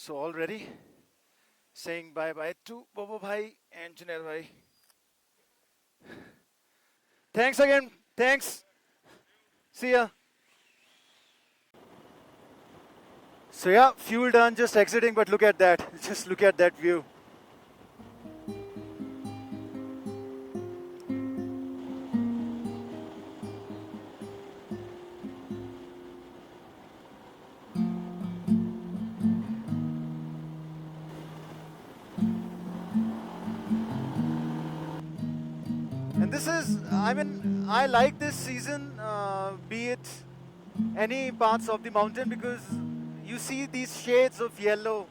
So already saying bye bye to Bobo Bhai and Junaid Bhai. Thanks again. Thanks. See ya. So yeah, fuel done, just exiting, but look at that. Just look at that view. And this is, I mean, I like this season, be it any parts of the mountain, because you see these shades of yellow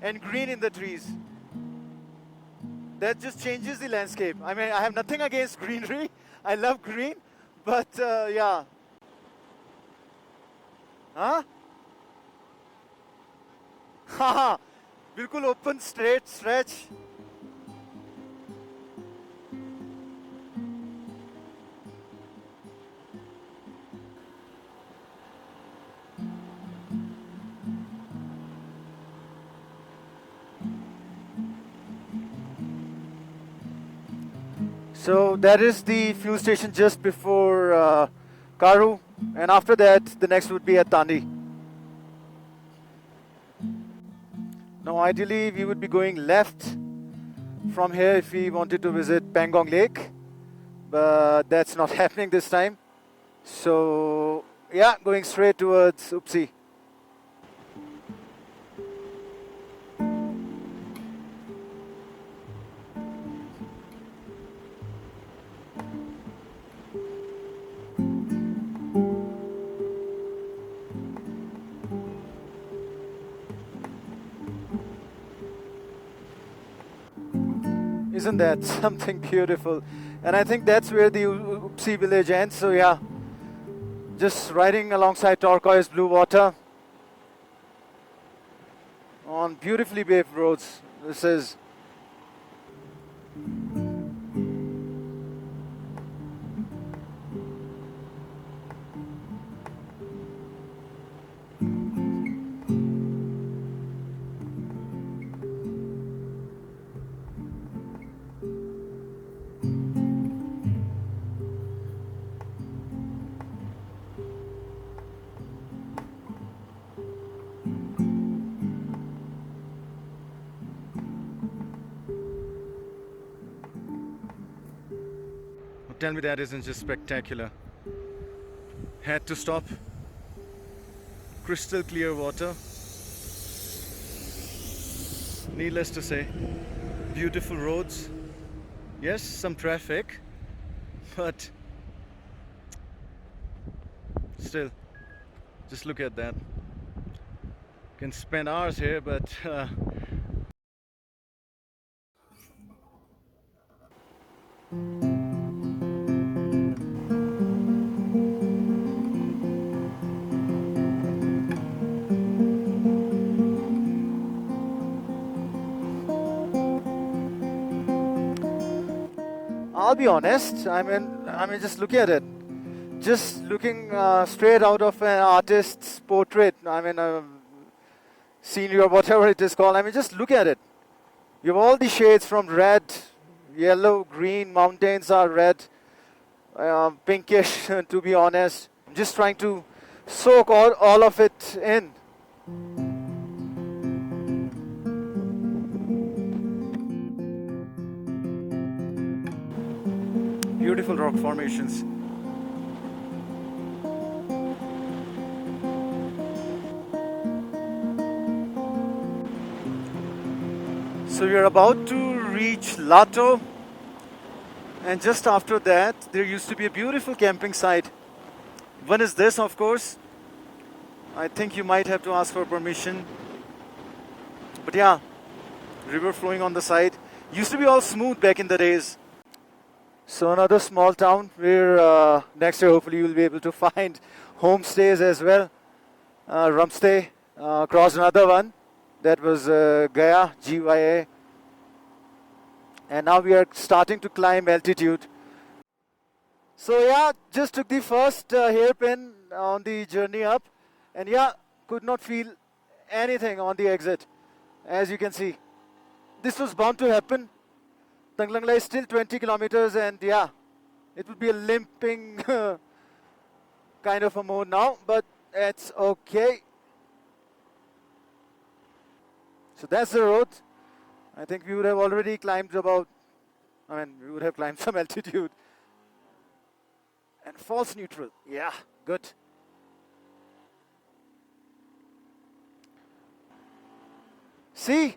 and green in the trees. That just changes the landscape. I mean, I have nothing against greenery. I love green, but yeah. Huh? Haha. बिल्कुल open, straight stretch. So that is the fuel station just before Karu, and after that, the next would be at Tandi. Now, ideally, we would be going left from here if we wanted to visit Pangong Lake, but that's not happening this time. So, yeah, going straight towards Upsi. Isn't that something beautiful? And I think that's where the Upsi village ends. So yeah, just riding alongside turquoise blue water on beautifully paved roads. This is tell me that isn't just spectacular. Had to stop. Crystal clear water. Needless to say, beautiful roads. Yes, some traffic, but still, just look at that. Can spend hours here, but I'll be honest. I mean, just look at it. Just looking straight out of an artist's portrait. I mean, a scenery or whatever it is called. I mean, just look at it. You have all the shades from red, yellow, green. Mountains are red, pinkish. To be honest, I'm just trying to soak all of it in. Beautiful rock formations. So we are about to reach Lato, and just after that, there used to be a beautiful camping site. One is this, of course. I think you might have to ask for permission. But yeah, river flowing on the side. Used to be all smooth back in the days. So another small town where next year hopefully you'll be able to find homestays as well. Rumstay, crossed another one. That was Gaya, GYA. And now we are starting to climb altitude. So yeah, just took the first hairpin on the journey up. And yeah, could not feel anything on the exit. as you can see. This was bound to happen. Tanglangla is still 20 kilometers, and yeah, it would be a limping kind of a mode now, but it's okay. So that's the road. I think we would have already climbed we would have climbed some altitude. And false neutral. Yeah, good. See?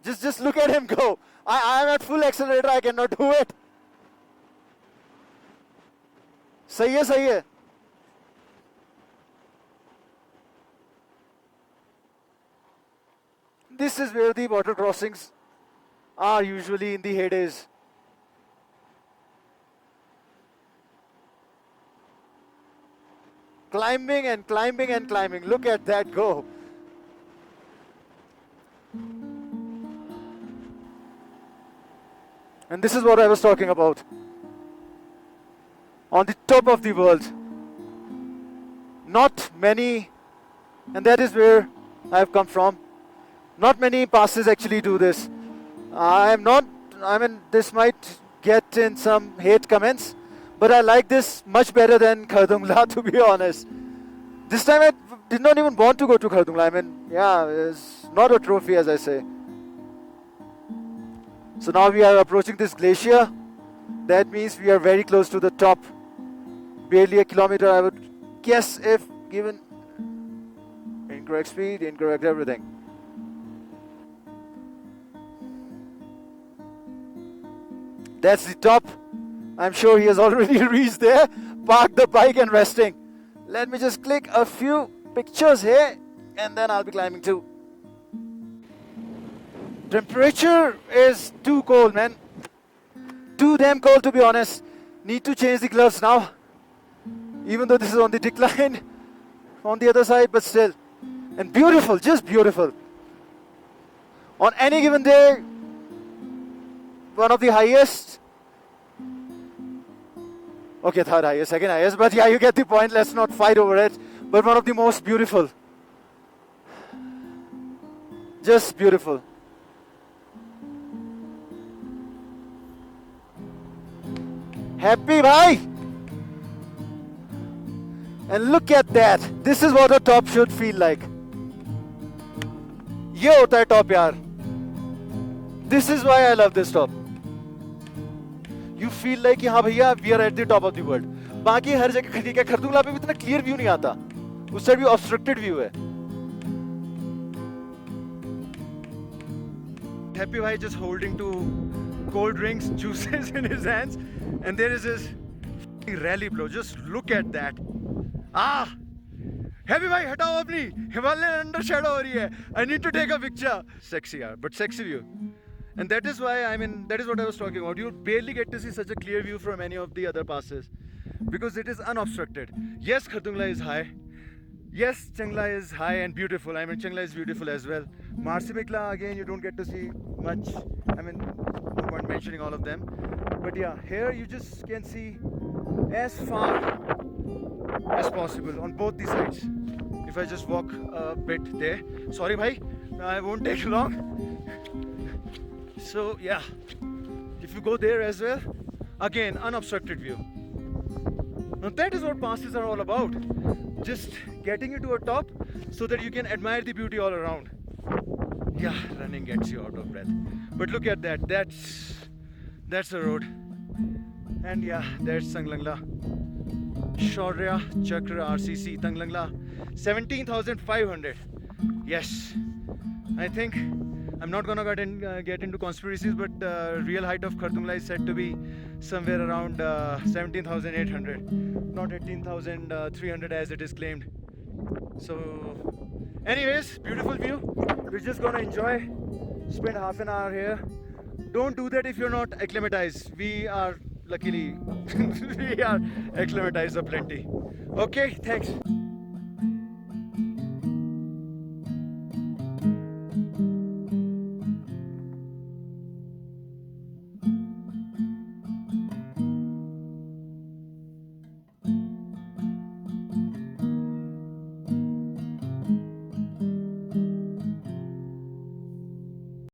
Just look at him go. I am at full accelerator, I cannot do it. सही है, सही है. This is where the water crossings are usually in the heydays. Climbing and climbing and climbing. Look at that go. And this is what I was talking about. On the top of the world. Not many, and that is where I've come from. Not many passes actually do this. This might get in some hate comments, but I like this much better than Khardungla, to be honest. This time I did not even want to go to Khardungla. It's not a trophy, as I say. So now we are approaching this glacier. That means we are very close to the top. Barely a kilometer, I would guess, if given incorrect speed, incorrect everything. That's the top. I'm sure he has already reached there, parked the bike and resting. Let me just click a few pictures here and then I'll be climbing too. Temperature is too cold, man. Too damn cold, to be honest. Need to change the gloves now. Even though this is on the decline on the other side, but still. And beautiful, just beautiful. On any given day, one of the highest. Okay, third highest, second highest, but yeah, you get the point. Let's not fight over it. But one of the most beautiful. Just beautiful. Happy bhai! And look at that. This is what a top should feel like. ये होता है top यार. This is why I love this top. You feel like हाँ भैया, we are at the top of the world. बाकी हर जगह ठीक है, खरदुंगला पे भी इतना clear view नहीं आता. उस साइड भी obstructed view है. Happy bhai just holding two cold drinks, juices in his hands, and there is his rally blow. Just look at that. Happy bhai, हटाओ अपनी Himalayan under shadow हो रही है. I need to take a picture. Sexy yaar, but sexy view. And that is why, that is what I was talking about. You barely get to see such a clear view from any of the other passes because it is unobstructed. Yes, Khardungla is high. Yes, Changla is high and beautiful. Changla is beautiful as well. Marsimikla, again, you don't get to see much. No point mentioning all of them. But yeah, here you just can see as far as possible on both the sides. If I just walk a bit there. Sorry, bhai, I won't take long. So yeah, if you go there as well, again, unobstructed view. Now that is what passes are all about. Just getting you to a top so that you can admire the beauty all around. Yeah, running gets you out of breath. But look at that, that's the road. And yeah, there's Tanglangla. Shaurya Chakra RCC, Tanglangla, 17,500. Yes, I think I'm not gonna get into conspiracies, but real height of Khardungla is said to be somewhere around 17,800, not 18,300 as it is claimed. So, anyways, beautiful view. We're just gonna enjoy, spend half an hour here. Don't do that if you're not acclimatized. We are luckily we are acclimatized plenty. Okay, thanks.